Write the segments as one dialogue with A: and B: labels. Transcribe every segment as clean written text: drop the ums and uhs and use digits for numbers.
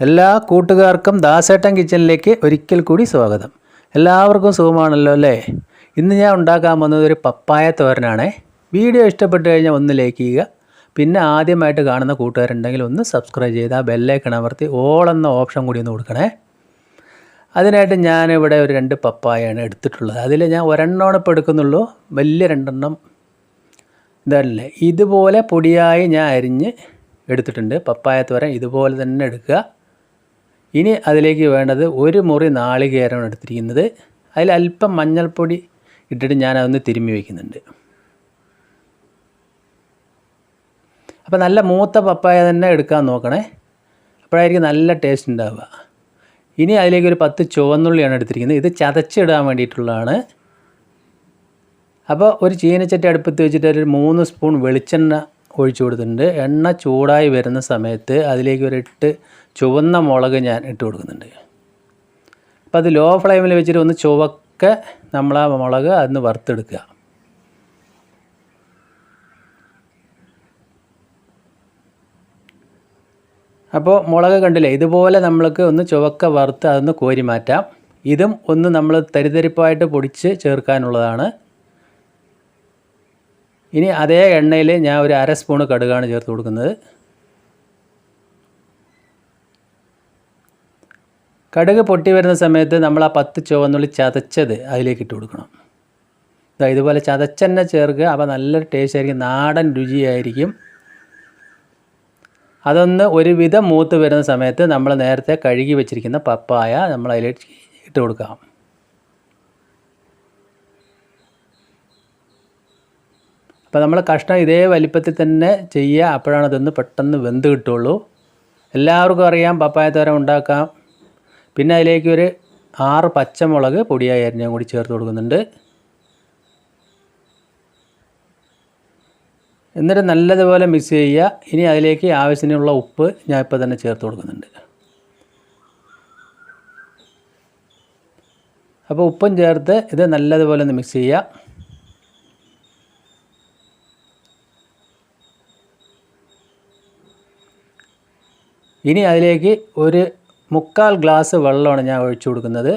A: എല്ലാ കൂട്ടുകാർക്കും ദാസേട്ടൻ കിച്ചണിലേക്ക് ഒരിക്കൽ കൂടി സ്വാഗതം. എല്ലാവർക്കും സുഖമാണല്ലോ അല്ലേ? ഇന്ന് ഞാൻ ഉണ്ടാക്കാൻ പോകുന്നത് ഒരു പപ്പായ തോരനാണേ. വീഡിയോ ഇഷ്ടപ്പെട്ട് കഴിഞ്ഞാൽ ഒന്ന് ലൈക്ക് ചെയ്യുക. പിന്നെ ആദ്യമായിട്ട് കാണുന്ന കൂട്ടുകാരുണ്ടെങ്കിൽ ഒന്ന് സബ്സ്ക്രൈബ് ചെയ്ത് ആ ബെല്ലൈക്കൺ അമർത്തി ഓൾ എന്ന ഓപ്ഷൻ കൂടി ഒന്ന് കൊടുക്കണേ. അതിനായിട്ട് ഞാനിവിടെ ഒരു 2 പപ്പായയാണ് എടുത്തിട്ടുള്ളത്. അതിൽ ഞാൻ ഒരെണ്ണമാണ് ഇപ്പോൾ എടുക്കുന്നുള്ളൂ. വലിയ 2 എണ്ണം ഇതല്ലേ. ഇതുപോലെ പൊടിയായി ഞാൻ അരിഞ്ഞ് എടുത്തിട്ടുണ്ട്. പപ്പായ തോരൻ ഇതുപോലെ തന്നെ എടുക്കുക. ഇനി അതിലേക്ക് വേണ്ടത് 1 മുറി നാളികേരമാണ് എടുത്തിരിക്കുന്നത്. അതിൽ അല്പം മഞ്ഞൾപ്പൊടി ഇട്ടിട്ട് ഞാനതൊന്ന് തിരുമ്മി വയ്ക്കുന്നുണ്ട്. അപ്പോൾ നല്ല മൂത്ത പപ്പായ തന്നെ എടുക്കാൻ നോക്കണേ, അപ്പോഴായിരിക്കും നല്ല ടേസ്റ്റ് ഉണ്ടാവുക. ഇനി അതിലേക്ക് ഒരു 10 ചുവന്നുള്ളിയാണ് എടുത്തിരിക്കുന്നത്. ഇത് ചതച്ചിടാൻ വേണ്ടിയിട്ടുള്ളതാണ്. അപ്പോൾ ഒരു ചീനച്ചട്ടി അടുപ്പത്ത് വെച്ചിട്ട് ഒരു 3 സ്പൂൺ വെളിച്ചെണ്ണ ഒഴിച്ചു കൊടുത്തിട്ടുണ്ട്. എണ്ണ ചൂടായി വരുന്ന സമയത്ത് അതിലേക്ക് ഒരു 8 ചുവന്ന മുളക് ഞാൻ ഇട്ട് കൊടുക്കുന്നുണ്ട്. അപ്പോൾ അത് ലോ ഫ്ലെയിമിൽ വെച്ചിട്ട് ഒന്ന് ചുവക്കെ നമ്മൾ ആ മുളക് അതൊന്ന് വറുത്തെടുക്കുക. അപ്പോൾ മുളക് കണ്ടില്ലേ, ഇതുപോലെ നമ്മൾക്ക് ഒന്ന് ചുവക്ക വറുത്ത് അതൊന്ന് കോരി മാറ്റാം. ഇതും ഒന്ന് നമ്മൾ തരിതരിപ്പായിട്ട് പൊടിച്ച് ചേർക്കാനുള്ളതാണ്. ഇനി അതേ എണ്ണയിൽ ഞാൻ ഒരു 1/2 സ്പൂണ് കടുകാണ് ചേർത്ത് കൊടുക്കുന്നത്. കടുക് പൊട്ടി വരുന്ന സമയത്ത് നമ്മൾ ആ 10 ചുവന്നുള്ളി ചതച്ചത് അതിലേക്ക് ഇട്ട് കൊടുക്കണം. ഇതുപോലെ ചതച്ചെണ്ണ ചേർക്കുക. അപ്പോൾ നല്ലൊരു ടേസ്റ്റ് ആയിരിക്കും, നാടൻ രുചിയായിരിക്കും. അതൊന്ന് ഒരുവിധം മൂത്ത് വരുന്ന സമയത്ത് നമ്മൾ നേരത്തെ കഴുകി വെച്ചിരിക്കുന്ന പപ്പായ നമ്മൾ അതിലേക്ക് ഇട്ട് കൊടുക്കാം. അപ്പോൾ നമ്മൾ കഷ്ണം ഇതേ വലിപ്പത്തിൽ തന്നെ ചെയ്യുക, അപ്പോഴാണ് അതൊന്ന് പെട്ടെന്ന് വെന്ത് കിട്ടുള്ളൂ. എല്ലാവർക്കും അറിയാം പപ്പായ തോരൻ ഉണ്ടാക്കാം. പിന്നെ അതിലേക്ക് ഒരു 6 പച്ചമുളക് പൊടിയായി അരിഞ്ഞും കൂടി ചേർത്ത് കൊടുക്കുന്നുണ്ട്. എന്നിട്ട് നല്ലതുപോലെ മിക്സ് ചെയ്യുക. ഇനി അതിലേക്ക് ആവശ്യത്തിനുള്ള ഉപ്പ് ഞാൻ ഇപ്പോൾ തന്നെ ചേർത്ത് കൊടുക്കുന്നുണ്ട്. അപ്പോൾ ഉപ്പും ചേർത്ത് ഇത് നല്ലതുപോലെ ഒന്ന് മിക്സ് ചെയ്യുക. ഇനി അതിലേക്ക് ഒരു 3/4 ഗ്ലാസ് വെള്ളമാണ് ഞാൻ ഒഴിച്ചു കൊടുക്കുന്നത്.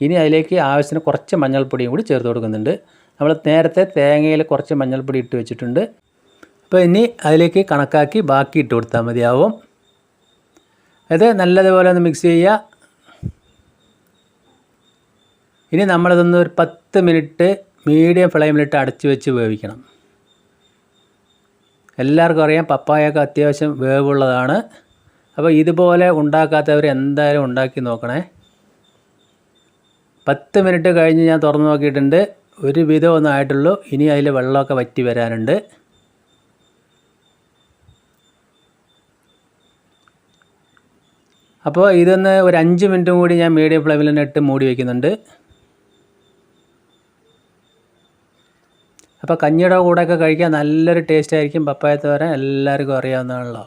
A: ഇനി അതിലേക്ക് ആവശ്യത്തിന് കുറച്ച് മഞ്ഞൾപ്പൊടിയും കൂടി ചേർത്ത് കൊടുക്കുന്നുണ്ട്. നമ്മൾ നേരത്തെ തേങ്ങയിൽ കുറച്ച് മഞ്ഞൾപ്പൊടി ഇട്ട് വെച്ചിട്ടുണ്ട്. അപ്പോൾ ഇനി അതിലേക്ക് കണക്കാക്കി ബാക്കി ഇട്ട് കൊടുത്താൽ മതിയാവും. ഇത് നല്ലതുപോലെ ഒന്ന് മിക്സ് ചെയ്യുക. ഇനി നമ്മളിതൊന്ന് ഒരു 10 മിനിറ്റ് മീഡിയം ഫ്ലെയിമിലിട്ട് അടച്ച് വെച്ച് വേവിക്കണം. എല്ലാവർക്കും അറിയാം പപ്പായൊക്കെ അത്യാവശ്യം വേവുള്ളതാണ്. അപ്പോൾ ഇതുപോലെ ഉണ്ടാക്കാത്തവർ എന്തായാലും ഉണ്ടാക്കി നോക്കണേ. 10 മിനിറ്റ് കഴിഞ്ഞ് ഞാൻ തുറന്ന് നോക്കിയിട്ടുണ്ട്. ഒരു വിധം ഒന്നും ആയിട്ടുള്ളൂ. ഇനി അതിൽ വെള്ളമൊക്കെ വറ്റി വരാനുണ്ട്. അപ്പോൾ ഇതൊന്ന് ഒരു 5 മിനിറ്റും കൂടി ഞാൻ മീഡിയം ഫ്ലെയിമിൽ തന്നെ ഇട്ട് മൂടി വയ്ക്കുന്നുണ്ട്. അപ്പോൾ കഞ്ഞിയുടെ കൂടെയൊക്കെ കഴിക്കാൻ നല്ലൊരു ടേസ്റ്റ് ആയിരിക്കും പപ്പായ തോരൻ, എല്ലാവർക്കും അറിയാവുന്നതാണല്ലോ.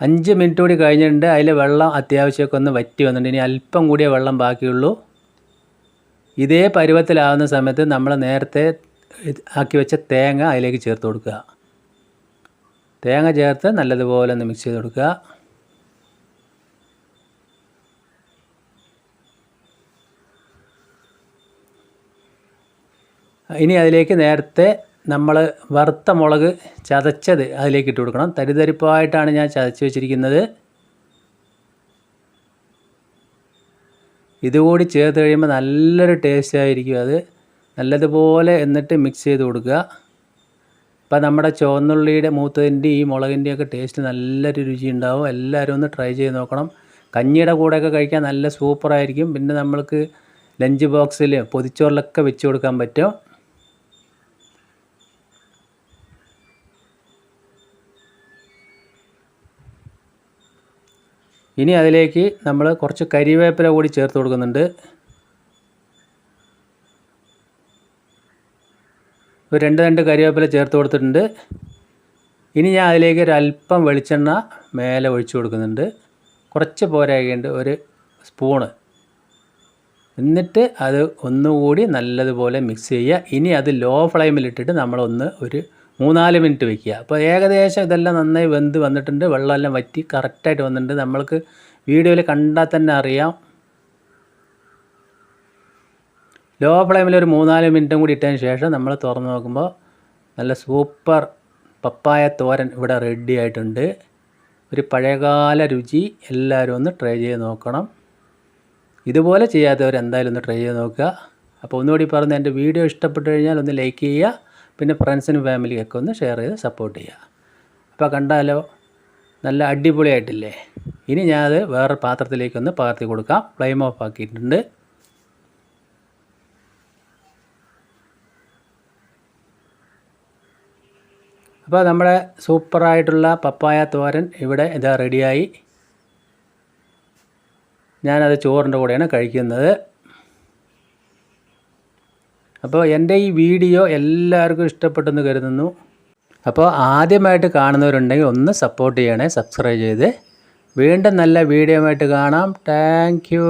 A: 5 മിനിറ്റ് കൂടി കഴിഞ്ഞിട്ടുണ്ട്. അതിൽ വെള്ളം അത്യാവശ്യമൊക്കെ ഒന്ന് വറ്റി വന്നിട്ടുണ്ട്. ഇനി അല്പം കൂടിയേ വെള്ളം ബാക്കിയുള്ളൂ. ഇതേ പരുവത്തിലാവുന്ന സമയത്ത് നമ്മൾ നേരത്തെ ആക്കി വെച്ച തേങ്ങ അതിലേക്ക് ചേർത്ത് കൊടുക്കുക. തേങ്ങ ചേർത്ത് നല്ലതുപോലെ ഒന്ന് മിക്സ് ചെയ്ത് കൊടുക്കുക. ഇനി അതിലേക്ക് നേരത്തെ നമ്മൾ വറുത്ത മുളക് ചതച്ചത് അതിലേക്ക് ഇട്ട് കൊടുക്കണം. തരിതരിപ്പായിട്ടാണ് ഞാൻ ചതച്ച് വെച്ചിരിക്കുന്നത്. ഇതുകൂടി ചേർത്ത് കഴിയുമ്പോൾ നല്ലൊരു ടേസ്റ്റ് ആയിരിക്കും അത്. നല്ലതുപോലെ എന്നിട്ട് മിക്സ് ചെയ്ത് കൊടുക്കുക. അപ്പോൾ നമ്മുടെ ചുവന്നുള്ളിയുടെ മൂത്തതിൻ്റെ ഈ മുളകിൻ്റെയൊക്കെ ടേസ്റ്റ് നല്ലൊരു രുചി ഉണ്ടാവും. എല്ലാവരും ഒന്ന് ട്രൈ ചെയ്ത് നോക്കണം. കഞ്ഞിയുടെ കൂടെയൊക്കെ കഴിക്കാൻ നല്ല സൂപ്പറായിരിക്കും. പിന്നെ നമ്മൾക്ക് ലഞ്ച് ബോക്സിൽ പൊതിച്ചോറിലൊക്കെ വെച്ച് കൊടുക്കാൻ പറ്റും. ഇനി അതിലേക്ക് നമ്മൾ കുറച്ച് കരിവേപ്പില കൂടി ചേർത്ത് കൊടുക്കുന്നുണ്ട്. ഒരു 2 കരിവേപ്പില ചേർത്ത് കൊടുത്തിട്ടുണ്ട്. ഇനി ഞാൻ അതിലേക്ക് ഒരു അല്പം വെളിച്ചെണ്ണ മേലെ ഒഴിച്ചു കൊടുക്കുന്നുണ്ട്. കുറച്ച് പോരായുണ്ട്, 1 സ്പൂണ്. എന്നിട്ട് അത് ഒന്നുകൂടി നല്ലതുപോലെ മിക്സ് ചെയ്യുക. ഇനി അത് ലോ ഫ്ലെയിമിലിട്ടിട്ട് നമ്മളൊന്ന് ഒരു 3-4 മിനിറ്റ് വയ്ക്കുക. അപ്പോൾ ഏകദേശം ഇതെല്ലാം നന്നായി വെന്ത് വന്നിട്ടുണ്ട്. വെള്ളമെല്ലാം വറ്റി കറക്റ്റായിട്ട് വന്നിട്ടുണ്ട്. നമ്മൾക്ക് വീഡിയോയിൽ കണ്ടാൽ തന്നെ അറിയാം. ലോ ഫ്ലെയിമിൽ ഒരു 3-4 മിനിറ്റും കൂടി ഇട്ടതിന് ശേഷം നമ്മൾ തുറന്ന് നോക്കുമ്പോൾ നല്ല സൂപ്പർ പപ്പായ തോരൻ ഇവിടെ റെഡി ആയിട്ടുണ്ട്. ഒരു പഴയകാല രുചി. എല്ലാവരും ഒന്ന് ട്രൈ ചെയ്ത് നോക്കണം. ഇതുപോലെ ചെയ്യാത്തവർ എന്തായാലും ഒന്ന് ട്രൈ ചെയ്ത് നോക്കുക. അപ്പോൾ ഒന്നുകൂടി പറഞ്ഞ് എൻ്റെ വീഡിയോ ഇഷ്ടപ്പെട്ട് കഴിഞ്ഞാൽ ഒന്ന് ലൈക്ക് ചെയ്യുക. പിന്നെ ഫ്രണ്ട്സിനും ഫാമിലിയൊക്കെ ഒന്ന് ഷെയർ ചെയ്ത് സപ്പോർട്ട് ചെയ്യുക. അപ്പോൾ കണ്ടാലോ നല്ല അടിപൊളിയായിട്ടില്ലേ? ഇനി ഞാനത് വേറെ പാത്രത്തിലേക്കൊന്ന് പകർത്തി കൊടുക്കാം. ഫ്ലെയിം ഓഫ് ആക്കിയിട്ടുണ്ട്. അപ്പോൾ നമ്മുടെ സൂപ്പറായിട്ടുള്ള പപ്പായ തോരൻ ഇവിടെ ഇതാ റെഡിയായി. ഞാനത് ചോറിൻ്റെ കൂടെയാണ് കഴിക്കുന്നത്. അപ്പോൾ എൻ്റെ ഈ വീഡിയോ എല്ലാവർക്കും ഇഷ്ടപ്പെട്ടെന്ന് കരുതുന്നു. അപ്പോൾ ആദ്യമായിട്ട് കാണുന്നവരുണ്ടെങ്കിൽ ഒന്ന് സപ്പോർട്ട് ചെയ്യണേ, സബ്സ്ക്രൈബ് ചെയ്ത്. വീണ്ടും നല്ല വീഡിയോ ആയിട്ട് കാണാം. Thank you.